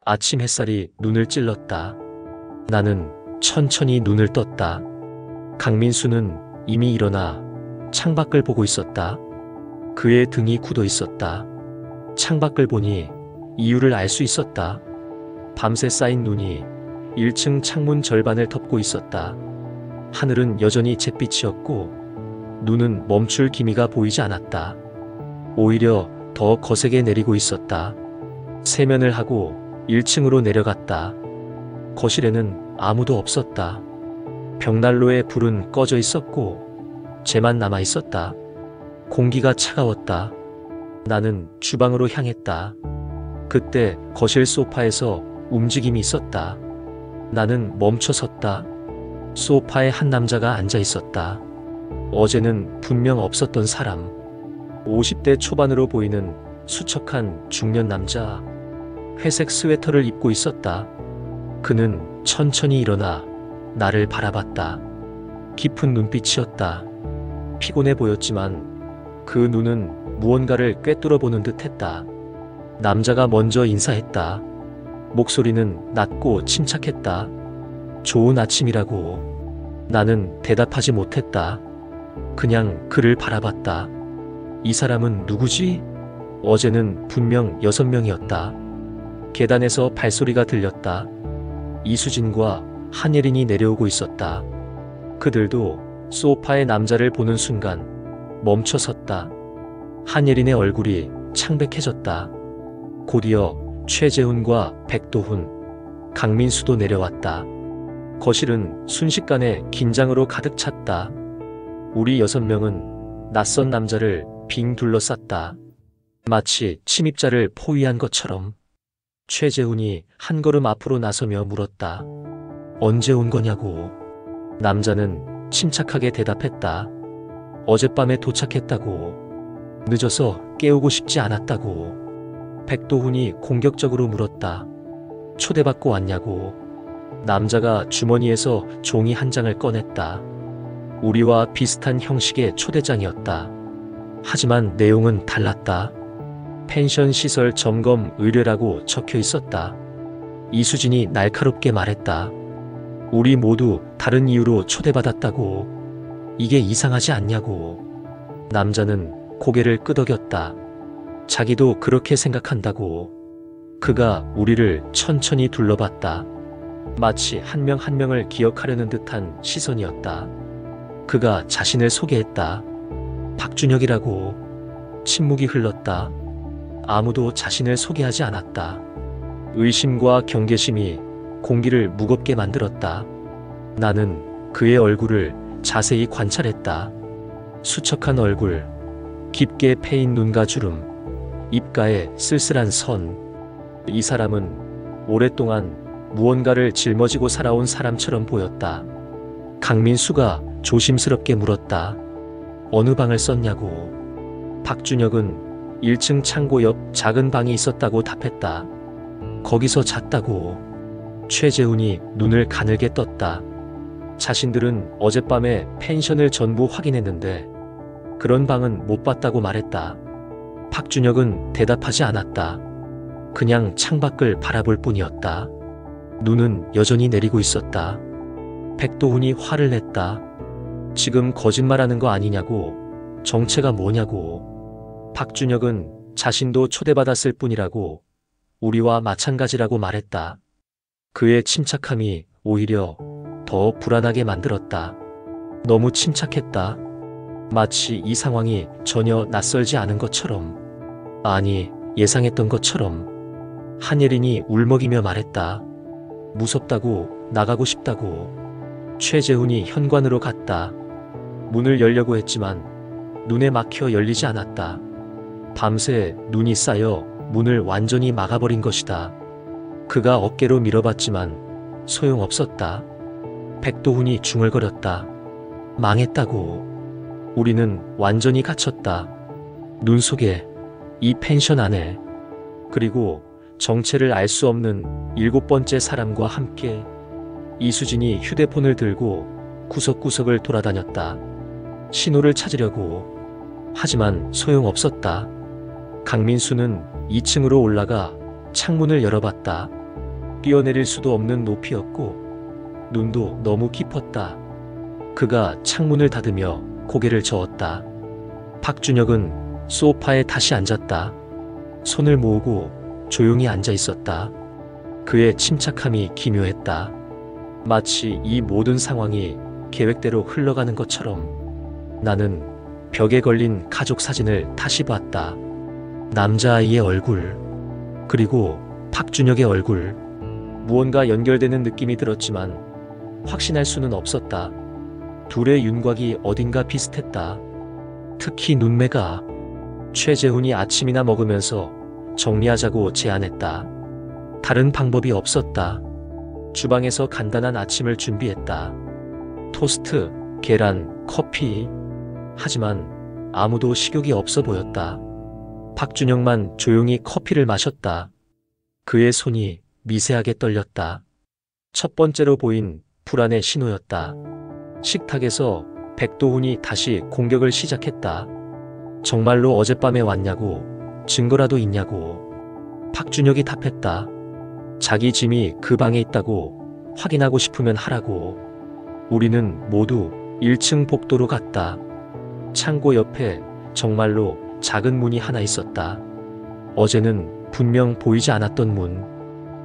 아침 햇살이 눈을 찔렀다. 나는 천천히 눈을 떴다. 강민수는 이미 일어나 창밖을 보고 있었다. 그의 등이 굳어 있었다. 창밖을 보니 이유를 알 수 있었다. 밤새 쌓인 눈이 1층 창문 절반을 덮고 있었다. 하늘은 여전히 잿빛이었고 눈은 멈출 기미가 보이지 않았다. 오히려 더 거세게 내리고 있었다. 세면을 하고 1층으로 내려갔다. 거실에는 아무도 없었다. 벽난로에 불은 꺼져 있었고 쟤만 남아 있었다. 공기가 차가웠다. 나는 주방으로 향했다. 그때 거실 소파에서 움직임이 있었다. 나는 멈춰섰다. 소파에 한 남자가 앉아 있었다. 어제는 분명 없었던 사람. 50대 초반으로 보이는 수척한 중년 남자. 회색 스웨터를 입고 있었다. 그는 천천히 일어나 나를 바라봤다. 깊은 눈빛이었다. 피곤해 보였지만 그 눈은 무언가를 꿰뚫어 보는 듯 했다. 남자가 먼저 인사했다. 목소리는 낮고 침착했다. 좋은 아침이라고. 나는 대답하지 못했다. 그냥 그를 바라봤다. 이 사람은 누구지? 어제는 분명 6명이었다. 계단에서 발소리가 들렸다. 이수진과 한예린이 내려오고 있었다. 그들도 소파의 남자를 보는 순간 멈춰 섰다. 한예린의 얼굴이 창백해졌다. 곧이어 최재훈과 백도훈, 강민수도 내려왔다. 거실은 순식간에 긴장으로 가득 찼다. 우리 6명은 낯선 남자를 빙 둘러쌌다. 마치 침입자를 포위한 것처럼. 최재훈이 한 걸음 앞으로 나서며 물었다. 언제 온 거냐고. 남자는 침착하게 대답했다. 어젯밤에 도착했다고. 늦어서 깨우고 싶지 않았다고. 백도훈이 공격적으로 물었다. 초대받고 왔냐고. 남자가 주머니에서 종이 한 장을 꺼냈다. 우리와 비슷한 형식의 초대장이었다. 하지만 내용은 달랐다. 펜션 시설 점검 의뢰라고 적혀 있었다. 이수진이 날카롭게 말했다. 우리 모두 다른 이유로 초대받았다고. 이게 이상하지 않냐고. 남자는 고개를 끄덕였다. 자기도 그렇게 생각한다고. 그가 우리를 천천히 둘러봤다. 마치 한 명 한 명을 기억하려는 듯한 시선이었다. 그가 자신을 소개했다. 박준혁이라고. 침묵이 흘렀다. 아무도 자신을 소개하지 않았다. 의심과 경계심이 공기를 무겁게 만들었다. 나는 그의 얼굴을 자세히 관찰했다. 수척한 얼굴, 깊게 패인 눈과 주름, 입가에 쓸쓸한 선. 이 사람은 오랫동안 무언가를 짊어지고 살아온 사람처럼 보였다. 강민수가 조심스럽게 물었다. 어느 방을 썼냐고. 박준혁은 1층 창고 옆 작은 방이 있었다고 답했다. 거기서 잤다고. 최재훈이 눈을 가늘게 떴다. 자신들은 어젯밤에 펜션을 전부 확인했는데 그런 방은 못 봤다고 말했다. 박준혁은 대답하지 않았다. 그냥 창밖을 바라볼 뿐이었다. 눈은 여전히 내리고 있었다. 백도훈이 화를 냈다. 지금 거짓말하는 거 아니냐고. 정체가 뭐냐고. 박준혁은 자신도 초대받았을 뿐이라고. 우리와 마찬가지라고 말했다. 그의 침착함이 오히려 더 불안하게 만들었다. 너무 침착했다. 마치 이 상황이 전혀 낯설지 않은 것처럼. 아니, 예상했던 것처럼. 한예린이 울먹이며 말했다. 무섭다고, 나가고 싶다고. 최재훈이 현관으로 갔다. 문을 열려고 했지만 눈에 막혀 열리지 않았다. 밤새 눈이 쌓여 문을 완전히 막아버린 것이다. 그가 어깨로 밀어봤지만 소용없었다. 백도훈이 중얼거렸다. 망했다고. 우리는 완전히 갇혔다. 눈 속에, 이 펜션 안에. 그리고 정체를 알 수 없는 7번째 사람과 함께. 이수진이 휴대폰을 들고 구석구석을 돌아다녔다. 신호를 찾으려고. 하지만 소용없었다. 강민수는 2층으로 올라가 창문을 열어봤다. 뛰어내릴 수도 없는 높이였고 눈도 너무 깊었다. 그가 창문을 닫으며 고개를 저었다. 박준혁은 소파에 다시 앉았다. 손을 모으고 조용히 앉아 있었다. 그의 침착함이 기묘했다. 마치 이 모든 상황이 계획대로 흘러가는 것처럼. 나는 벽에 걸린 가족 사진을 다시 봤다. 남자아이의 얼굴, 그리고 박준혁의 얼굴. 무언가 연결되는 느낌이 들었지만 확신할 수는 없었다. 둘의 윤곽이 어딘가 비슷했다. 특히 눈매가. 최재훈이 아침이나 먹으면서 정리하자고 제안했다. 다른 방법이 없었다. 주방에서 간단한 아침을 준비했다. 토스트, 계란, 커피. 하지만 아무도 식욕이 없어 보였다. 박준혁만 조용히 커피를 마셨다. 그의 손이 미세하게 떨렸다. 첫 번째로 보인 불안의 신호였다. 식탁에서 백도훈이 다시 공격을 시작했다. 정말로 어젯밤에 왔냐고, 증거라도 있냐고. 박준혁이 답했다. 자기 짐이 그 방에 있다고, 확인하고 싶으면 하라고. 우리는 모두 1층 복도로 갔다. 창고 옆에 정말로 작은 문이 하나 있었다. 어제는 분명 보이지 않았던 문.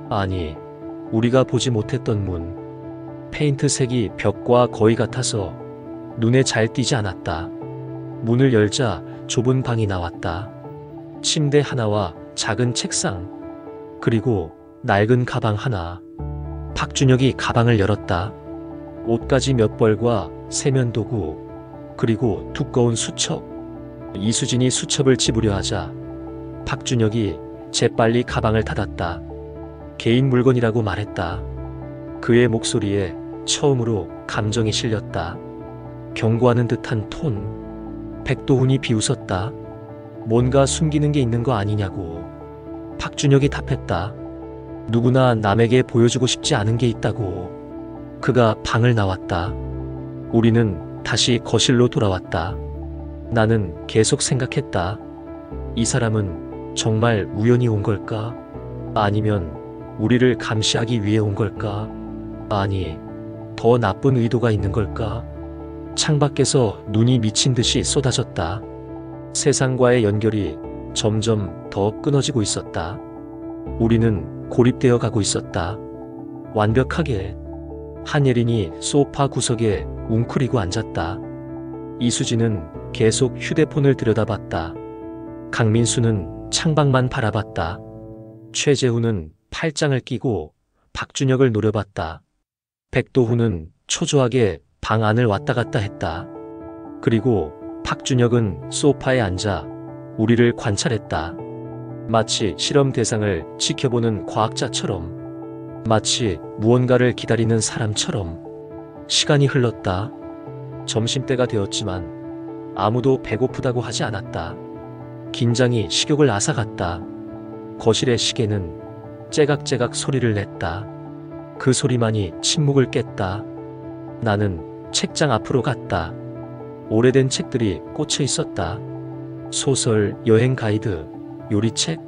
아니, 우리가 보지 못했던 문. 페인트색이 벽과 거의 같아서 눈에 잘 띄지 않았다. 문을 열자 좁은 방이 나왔다. 침대 하나와 작은 책상, 그리고 낡은 가방 하나. 박준혁이 가방을 열었다. 옷가지 몇 벌과 세면도구, 그리고 두꺼운 수첩. 이수진이 수첩을 집으려 하자 박준혁이 재빨리 가방을 닫았다. 개인 물건이라고 말했다. 그의 목소리에 처음으로 감정이 실렸다. 경고하는 듯한 톤. 백도훈이 비웃었다. 뭔가 숨기는 게 있는 거 아니냐고. 박준혁이 답했다. 누구나 남에게 보여주고 싶지 않은 게 있다고. 그가 방을 나왔다. 우리는 다시 거실로 돌아왔다. 나는 계속 생각했다. 이 사람은 정말 우연히 온 걸까? 아니면 우리를 감시하기 위해 온 걸까? 아니, 더 나쁜 의도가 있는 걸까? 창밖에서 눈이 미친 듯이 쏟아졌다. 세상과의 연결이 점점 더 끊어지고 있었다. 우리는 고립되어 가고 있었다. 완벽하게. 한예린이 소파 구석에 웅크리고 앉았다. 이수진은 계속 휴대폰을 들여다봤다. 강민수는 창밖만 바라봤다. 최재훈은 팔짱을 끼고 박준혁을 노려봤다. 백도훈은 초조하게 방 안을 왔다 갔다 했다. 그리고 박준혁은 소파에 앉아 우리를 관찰했다. 마치 실험 대상을 지켜보는 과학자처럼. 마치 무언가를 기다리는 사람처럼. 시간이 흘렀다. 점심때가 되었지만 아무도 배고프다고 하지 않았다. 긴장이 식욕을 앗아갔다. 거실의 시계는 째각째각 소리를 냈다. 그 소리만이 침묵을 깼다. 나는 책장 앞으로 갔다. 오래된 책들이 꽂혀 있었다. 소설, 여행 가이드, 요리책,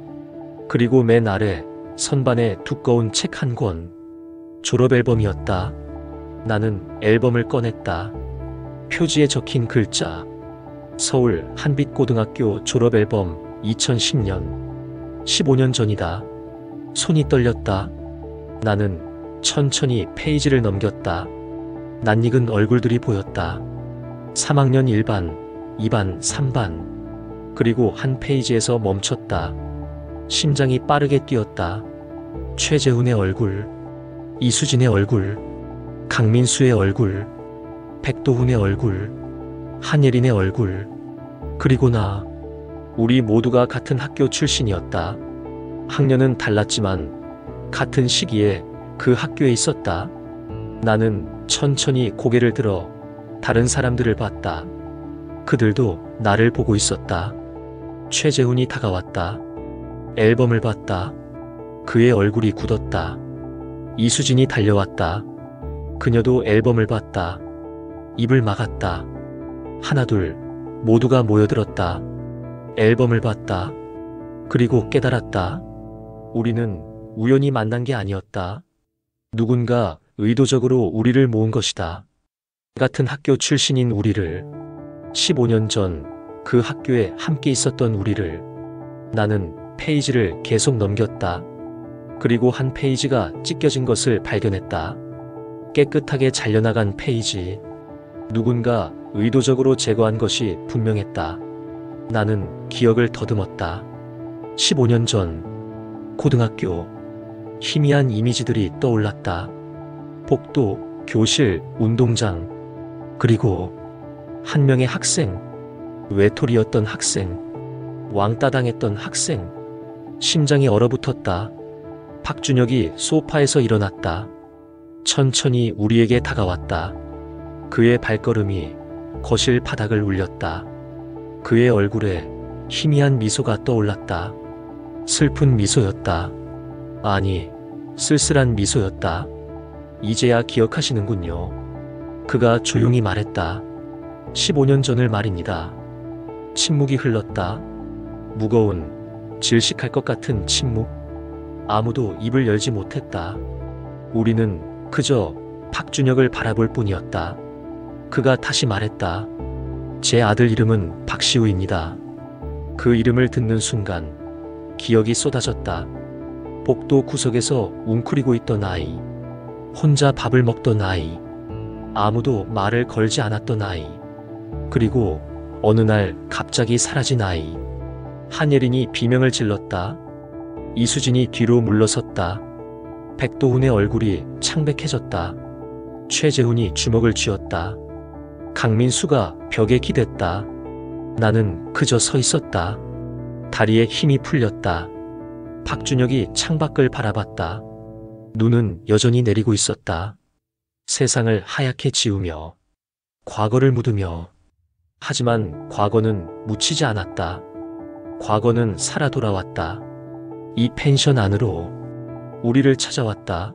그리고 맨 아래 선반에 두꺼운 책 한 권. 졸업 앨범이었다. 나는 앨범을 꺼냈다. 표지에 적힌 글자. 서울 한빛고등학교 졸업 앨범 2010년. 15년 전이다. 손이 떨렸다. 나는 천천히 페이지를 넘겼다. 낯익은 얼굴들이 보였다. 3학년 1반, 2반, 3반. 그리고 한 페이지에서 멈췄다. 심장이 빠르게 뛰었다. 최재훈의 얼굴, 이수진의 얼굴, 강민수의 얼굴, 백도훈의 얼굴, 한예린의 얼굴, 그리고 나. 우리 모두가 같은 학교 출신이었다. 학년은 달랐지만 같은 시기에 그 학교에 있었다. 나는 천천히 고개를 들어 다른 사람들을 봤다. 그들도 나를 보고 있었다. 최재훈이 다가왔다. 앨범을 봤다. 그의 얼굴이 굳었다. 이수진이 달려왔다. 그녀도 앨범을 봤다. 입을 막았다. 하나둘 모두가 모여들었다. 앨범을 봤다. 그리고 깨달았다. 우리는 우연히 만난 게 아니었다. 누군가 의도적으로 우리를 모은 것이다. 같은 학교 출신인 우리를, 15년 전 그 학교에 함께 있었던 우리를. 나는 페이지를 계속 넘겼다. 그리고 한 페이지가 찢겨진 것을 발견했다. 깨끗하게 잘려나간 페이지. 누군가 의도적으로 제거한 것이 분명했다. 나는 기억을 더듬었다. 15년 전 고등학교. 희미한 이미지들이 떠올랐다. 복도, 교실, 운동장. 그리고 한 명의 학생. 외톨이였던 학생. 왕따 당했던 학생. 심장이 얼어붙었다. 박준혁이 소파에서 일어났다. 천천히 우리에게 다가왔다. 그의 발걸음이 거실 바닥을 울렸다. 그의 얼굴에 희미한 미소가 떠올랐다. 슬픈 미소였다. 아니, 쓸쓸한 미소였다. 이제야 기억하시는군요. 그가 조용히 말했다. 15년 전을 말입니다. 침묵이 흘렀다. 무거운, 질식할 것 같은 침묵. 아무도 입을 열지 못했다. 우리는 그저 박준혁을 바라볼 뿐이었다. 그가 다시 말했다. 제 아들 이름은 박시우입니다. 그 이름을 듣는 순간 기억이 쏟아졌다. 복도 구석에서 웅크리고 있던 아이. 혼자 밥을 먹던 아이. 아무도 말을 걸지 않았던 아이. 그리고 어느 날 갑자기 사라진 아이. 한예린이 비명을 질렀다. 이수진이 뒤로 물러섰다. 백도훈의 얼굴이 창백해졌다. 최재훈이 주먹을 쥐었다. 강민수가 벽에 기댔다. 나는 그저 서 있었다. 다리에 힘이 풀렸다. 박준혁이 창밖을 바라봤다. 눈은 여전히 내리고 있었다. 세상을 하얗게 지우며 과거를 묻으며. 하지만 과거는 묻히지 않았다. 과거는 살아 돌아왔다. 이 펜션 안으로 우리를 찾아왔다.